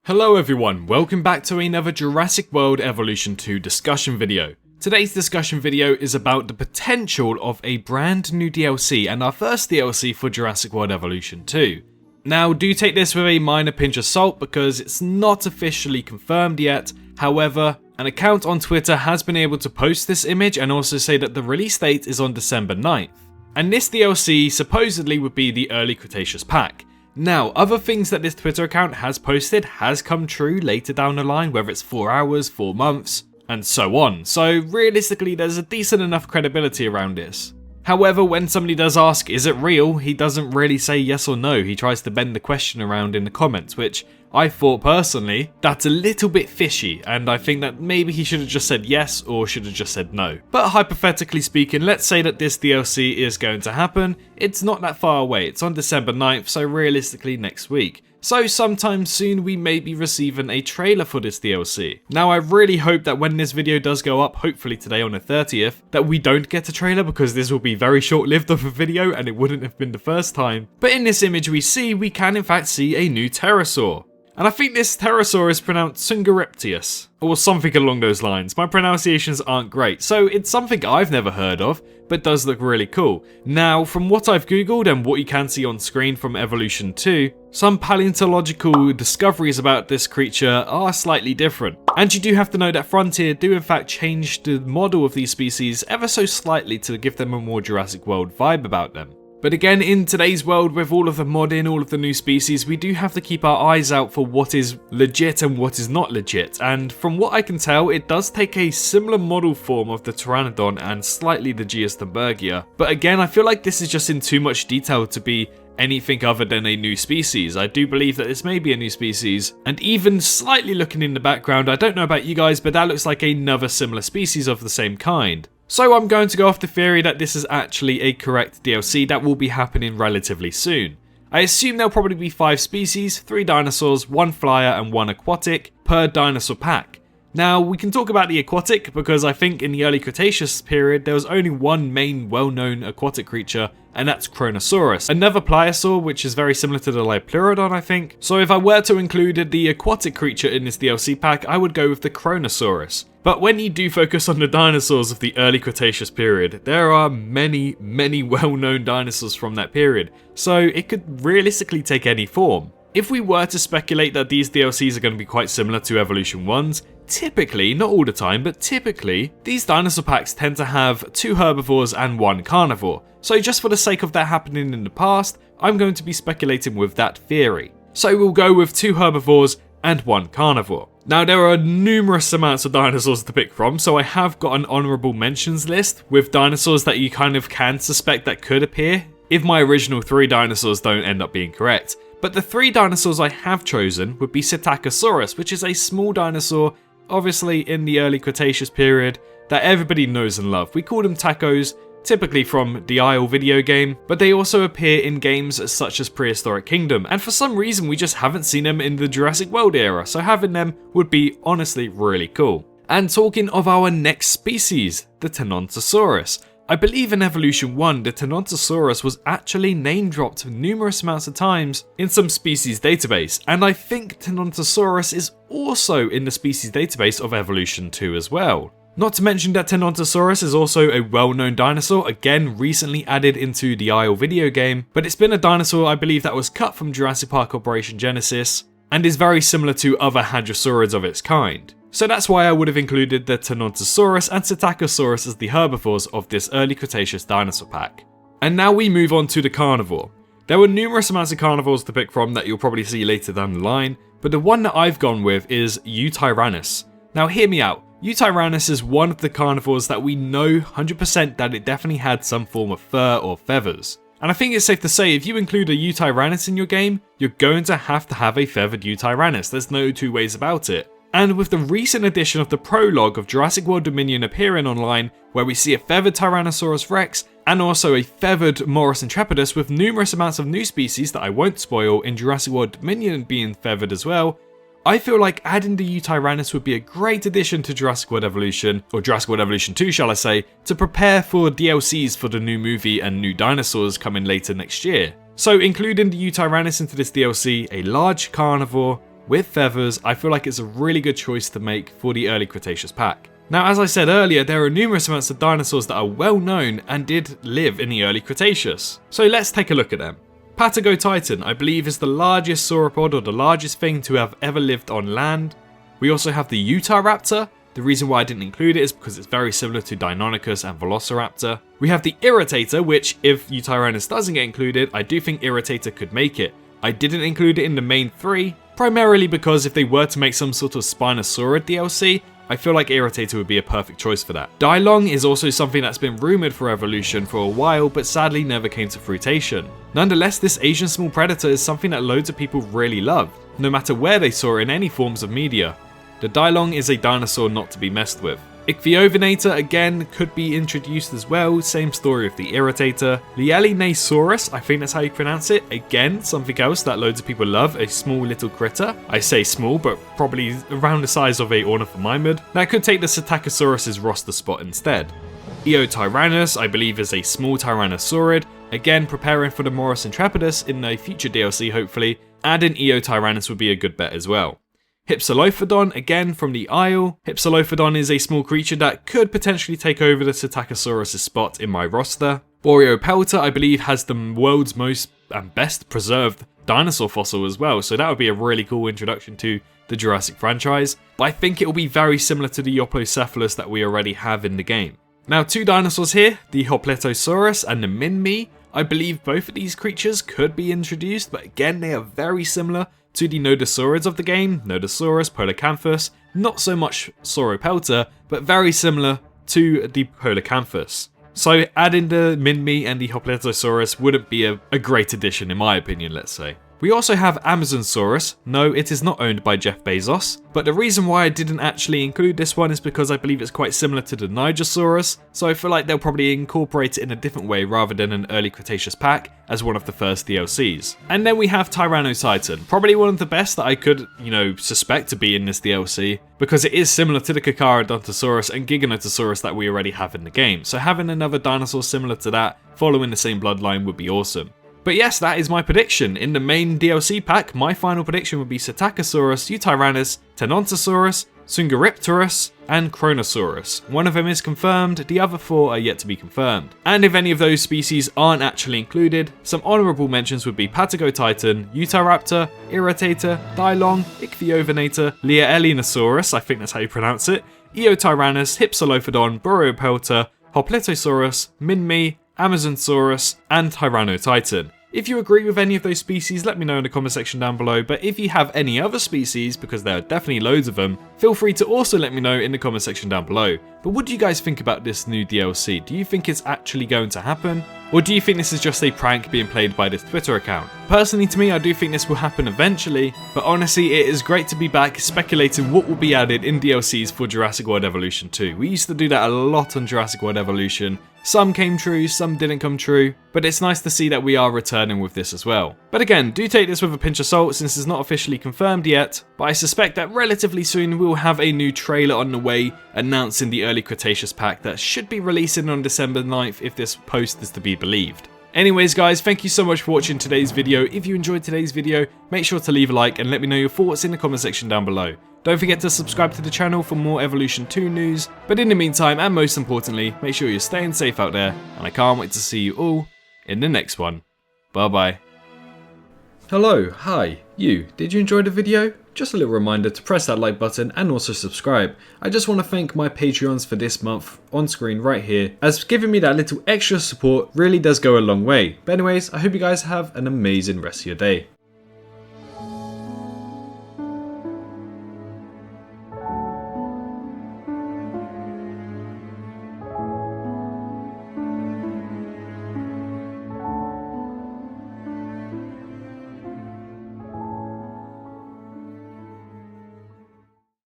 Hello everyone, welcome back to another Jurassic World Evolution 2 discussion video. Today's discussion video is about the potential of a brand new DLC and our first DLC for Jurassic World Evolution 2. Now do take this with a minor pinch of salt because it's not officially confirmed yet, however, an account on Twitter has been able to post this image and also say that the release date is on December 9th. And this DLC supposedly would be the early Cretaceous pack. Now, other things that this Twitter account has posted has come true later down the line, whether it's 4 hours, 4 months, and so on. So realistically, there's a decent enough credibility around this. However, when somebody does ask, is it real? He doesn't really say yes or no. He tries to bend the question around in the comments, which I thought personally, that's a little bit fishy, and I think that maybe he should have just said yes or should have just said no. But hypothetically speaking, let's say that this DLC is going to happen. It's not that far away. It's on December 9th, so realistically next week. So sometime soon we may be receiving a trailer for this DLC. Now I really hope that when this video does go up, hopefully today on the 30th, that we don't get a trailer because this will be very short-lived of a video and it wouldn't have been the first time. But in this image we can in fact see a Newpterosaur. And I think this pterosaur is pronounced Sungareptius, or something along those lines. My pronunciations aren't great, so it's something I've never heard of, but does look really cool. Now, from what I've googled and what you can see on screen from Evolution 2, some paleontological discoveries about this creature are slightly different. And you do have to know that Frontier do in fact change the model of these species ever so slightly to give them a more Jurassic World vibe about them. But again, in today's world, with all of the modding, all of the new species, we do have to keep our eyes out for what is legit and what is not legit. And from what I can tell, it does take a similar model form of the Pteranodon and slightly the Geostombergia. But again, I feel like this is just in too much detail to be anything other than a new species. I do believe that this may be a new species. And even slightly looking in the background, I don't know about you guys, but that looks like another similar species of the same kind. So I'm going to go off the theory that this is actually a correct DLC that will be happening relatively soon. I assume there'll probably be 5 species, 3 dinosaurs, 1 flyer and 1 aquatic per dinosaur pack. Now we can talk about the aquatic because I think in the early Cretaceous period there was only one main well-known aquatic creature, and that's Kronosaurus, another pliosaur which is very similar to the Newpterosaur I think. So if I were to include the aquatic creature in this DLC pack, I would go with the Kronosaurus. But when you do focus on the dinosaurs of the early Cretaceous period, there are many well-known dinosaurs from that period, so it could realistically take any form. If we were to speculate that these DLCs are going to be quite similar to Evolution 1's, typically, not all the time, but typically, these dinosaur packs tend to have 2 herbivores and 1 carnivore. So just for the sake of that happening in the past, I'm going to be speculating with that theory. So we'll go with 2 herbivores and 1 carnivore. Now there are numerous amounts of dinosaurs to pick from, so I have got an honourable mentions list with dinosaurs that you kind of can suspect that could appear if my original 3 dinosaurs don't end up being correct. But the 3 dinosaurs I have chosen would be Psittacosaurus, which is a small dinosaur, obviously in the early Cretaceous period, that everybody knows and love. We call them tacos, typically from the Isle video game, but they also appear in games such as Prehistoric Kingdom, and for some reason we just haven't seen them in the Jurassic World era, so having them would be honestly really cool. And talking of our next species, the Tenontosaurus. I believe in Evolution 1, the Tenontosaurus was actually name dropped numerous amounts of times in some species database, and I think Tenontosaurus is also in the species database of Evolution 2 as well. Not to mention that Tenontosaurus is also a well-known dinosaur, again recently added into the Isle video game, but it's been a dinosaur I believe that was cut from Jurassic Park Operation Genesis, and is very similar to other hadrosaurids of its kind. So that's why I would have included the Tenontosaurus and Psittacosaurus as the herbivores of this early Cretaceous dinosaur pack. And now we move on to the carnivore. There were numerous amounts of carnivores to pick from that you'll probably see later down the line, but the one that I've gone with is Eutyrannus. Now hear me out. Eutyrannus is one of the carnivores that we know 100% that it definitely had some form of fur or feathers. And I think it's safe to say if you include a Eutyrannus in your game, you're going to have a feathered Eutyrannus. There's no 2 ways about it. And with the recent addition of the prologue of Jurassic World Dominion appearing online, where we see a feathered Tyrannosaurus Rex and also a feathered Morris Intrepidus with numerous amounts of new species that I won't spoil in Jurassic World Dominion being feathered as well, I feel like adding the Eutyrannus would be a great addition to Jurassic World Evolution, or Jurassic World Evolution 2 shall I say, to prepare for DLCs for the new movie and new dinosaurs coming later next year. So including the Eutyrannus into this DLC, a large carnivore, with feathers, I feel like it's a really good choice to make for the early Cretaceous pack. Now, as I said earlier, there are numerous amounts of dinosaurs that are well known and did live in the early Cretaceous. So let's take a look at them. Patagotitan, I believe, is the largest sauropod or the largest thing to have ever lived on land. We also have the Utahraptor. The reason why I didn't include it is because it's very similar to Deinonychus and Velociraptor. We have the Irritator, which if Yutyrannus doesn't get included, I do think Irritator could make it. I didn't include it in the main 3, primarily because if they were to make some sort of Spinosaurid DLC, I feel like Irritator would be a perfect choice for that. Dylong is also something that's been rumoured for evolution for a while, but sadly never came to fruition. Nonetheless, this Asian small predator is something that loads of people really love, no matter where they saw it in any forms of media. The Dylong is a dinosaur not to be messed with. Ichthyovenator again could be introduced as well, same story with the Irritator. Lielinasaurus, I think that's how you pronounce it, again something else that loads of people love, a small little critter. I say small, but probably around the size of a ornithomimid. That could take the Psittacosaurus's roster spot instead. Eotyrannus, I believe, is a small tyrannosaurid, again preparing for the Morus Intrepidus in a future DLC hopefully, and an Eotyrannus would be a good bet as well. Hypsilophodon, again from the Isle. Hypsilophodon is a small creature that could potentially take over the Psittacosaurus' spot in my roster. Boreopelta, I believe, has the world's most and best preserved dinosaur fossil as well, so that would be a really cool introduction to the Jurassic franchise. But I think it will be very similar to the Oplocephalus that we already have in the game. Now, 2 dinosaurs here, the Hopletosaurus and the Minmi. I believe both of these creatures could be introduced, but again, they are very similar to the Nodosaurids of the game, Nodosaurus, Polacanthus, not so much Sauropelta, but very similar to the Polacanthus. So adding the Minmi and the Hopletosaurus wouldn't be a great addition in my opinion, let's say. We also have Amazonsaurus. No, it is not owned by Jeff Bezos, but the reason why I didn't actually include this one is because I believe it's quite similar to the Nigersaurus, so I feel like they'll probably incorporate it in a different way rather than an early Cretaceous pack as one of the first DLCs. And then we have Tyrannotitan, probably one of the best that I could, suspect to be in this DLC, because it is similar to the Carcharodontosaurus and Giganotosaurus that we already have in the game, so having another dinosaur similar to that, following the same bloodline would be awesome. But yes, that is my prediction. In the main DLC pack, my final prediction would be Psittacosaurus, Yutyrannus, Tenontosaurus, Sungaripterus, and Kronosaurus. One of them is confirmed, the other 4 are yet to be confirmed. And if any of those species aren't actually included, some honourable mentions would be Patagotitan, Utahraptor, Irritator, Dylong, Ichthyovenator, Lielinasaurus, I think that's how you pronounce it, Eotyrannus, Hypsilophodon, Boreopelta, Hopletosaurus, Minmi, Amazonsaurus, and Tyrannotitan. If you agree with any of those species, let me know in the comment section down below, but if you have any other species, because there are definitely loads of them, feel free to also let me know in the comment section down below. But what do you guys think about this new DLC? Do you think it's actually going to happen? Or do you think this is just a prank being played by this Twitter account? Personally, to me, I do think this will happen eventually, but honestly, it is great to be back speculating what will be added in DLCs for Jurassic World Evolution 2. We used to do that a lot on Jurassic World Evolution. Some came true, some didn't come true, but it's nice to see that we are returning with this as well. But again, do take this with a pinch of salt since it's not officially confirmed yet, but I suspect that relatively soon we'll have a new trailer on the way announcing the early Cretaceous pack that should be releasing on December 9th if this post is to be believed. Anyways guys, thank you so much for watching today's video. If you enjoyed today's video, make sure to leave a like and let me know your thoughts in the comment section down below. Don't forget to subscribe to the channel for more Evolution 2 news, but in the meantime, and most importantly, make sure you're staying safe out there, and I can't wait to see you all in the next one. Bye bye. Hello, hi, you. Did you enjoy the video? Just a little reminder to press that like button and also subscribe. I just want to thank my Patreons for this month on screen right here, as giving me that little extra support really does go a long way. But anyways, I hope you guys have an amazing rest of your day.